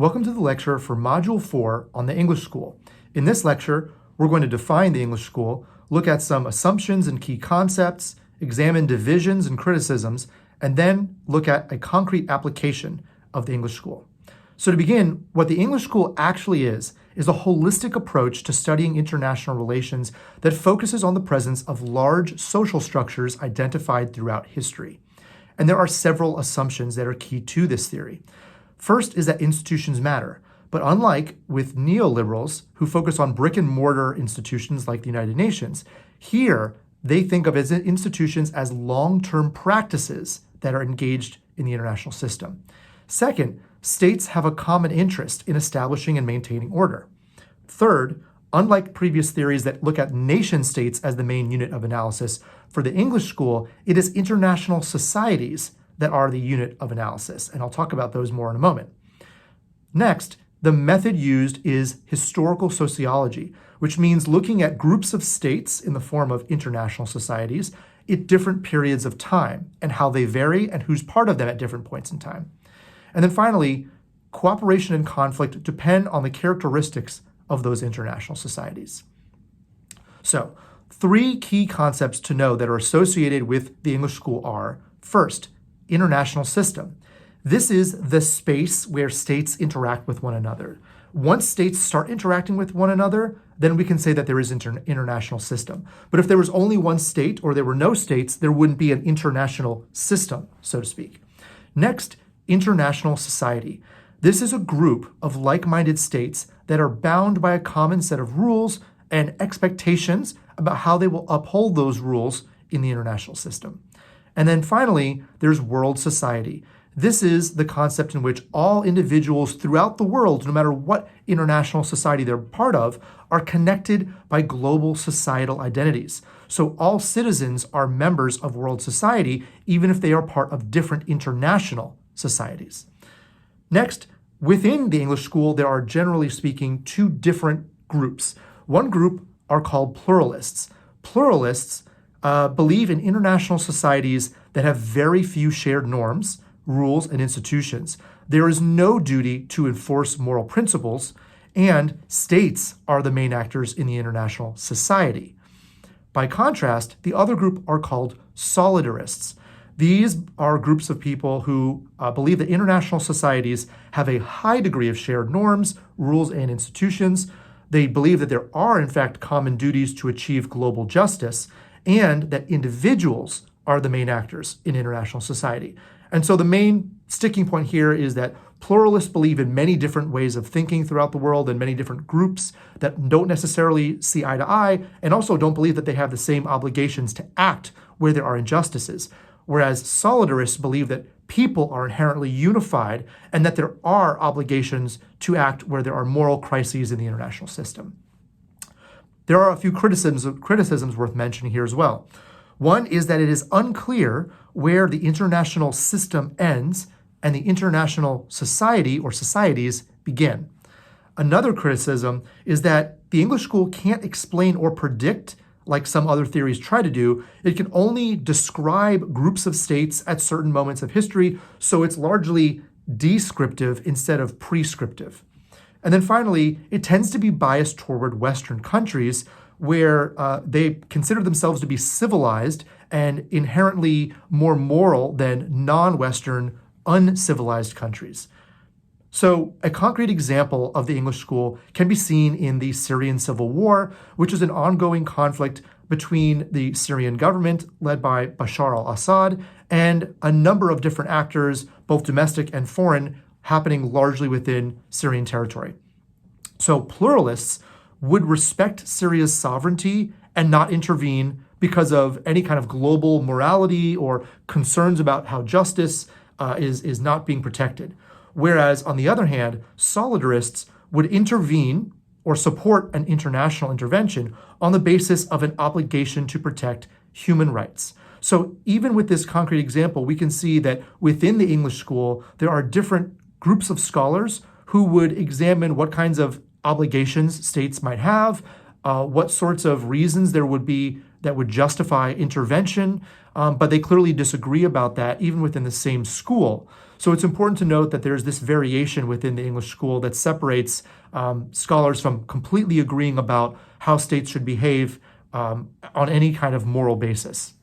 Welcome to the lecture for Module 4 on the English School. In this lecture, we're going to define the English School, look at some assumptions and key concepts, examine divisions and criticisms, and then look at a concrete application of the English School. So to begin, what the English School actually is a holistic approach to studying international relations that focuses on the presence of large social structures identified throughout history. And there are several assumptions that are key to this theory. First is that institutions matter, but unlike with neoliberals who focus on brick and mortar institutions like the United Nations, here they think of as institutions as long-term practices that are engaged in the international system. Second, states have a common interest in establishing and maintaining order. Third, unlike previous theories that look at nation states as the main unit of analysis, for the English School, it is international societies that are the unit of analysis, and I'll talk about those more in a moment. Next, the method used is historical sociology, which means looking at groups of states in the form of international societies at different periods of time and how they vary and who's part of them at different points in time. And then finally, cooperation and conflict depend on the characteristics of those international societies. So, three key concepts to know that are associated with the English School are, first, international system. This is the space where states interact with one another. Once states start interacting with one another, then we can say that there is an international system. But if there was only one state or there were no states, there wouldn't be an international system, so to speak. Next, international society. This is a group of like-minded states that are bound by a common set of rules and expectations about how they will uphold those rules in the international system. And then finally, there's world society. This is the concept in which all individuals throughout the world, no matter what international society they're part of, are connected by global societal identities. So all citizens are members of world society, even if they are part of different international societies. Next, within the English School, there are, generally speaking, two different groups. One group are called pluralists. Pluralists believe in international societies that have very few shared norms, rules, and institutions. There is no duty to enforce moral principles, and states are the main actors in the international society. By contrast, the other group are called solidarists. These are groups of people who believe that international societies have a high degree of shared norms, rules, and institutions. They believe that there are, in fact, common duties to achieve global justice, and that individuals are the main actors in international society. And so the main sticking point here is that pluralists believe in many different ways of thinking throughout the world and many different groups that don't necessarily see eye to eye and also don't believe that they have the same obligations to act where there are injustices. Whereas solidarists believe that people are inherently unified and that there are obligations to act where there are moral crises in the international system. There are a few criticisms worth mentioning here as well. One is that it is unclear where the international system ends and the international society or societies begin. Another criticism is that the English School can't explain or predict like some other theories try to do. It can only describe groups of states at certain moments of history, so it's largely descriptive instead of prescriptive. And then finally, it tends to be biased toward Western countries where they consider themselves to be civilized and inherently more moral than non-Western, uncivilized countries. So a concrete example of the English School can be seen in the Syrian Civil War, which is an ongoing conflict between the Syrian government led by Bashar al-Assad and a number of different actors, both domestic and foreign, happening largely within Syrian territory. So pluralists would respect Syria's sovereignty and not intervene because of any kind of global morality or concerns about how justice is not being protected. Whereas, on the other hand, solidarists would intervene or support an international intervention on the basis of an obligation to protect human rights. So even with this concrete example, we can see that within the English School, there are different groups of scholars who would examine what kinds of obligations states might have, what sorts of reasons there would be that would justify intervention, but they clearly disagree about that even within the same school. So it's important to note that there's this variation within the English school that separates scholars from completely agreeing about how states should behave on any kind of moral basis.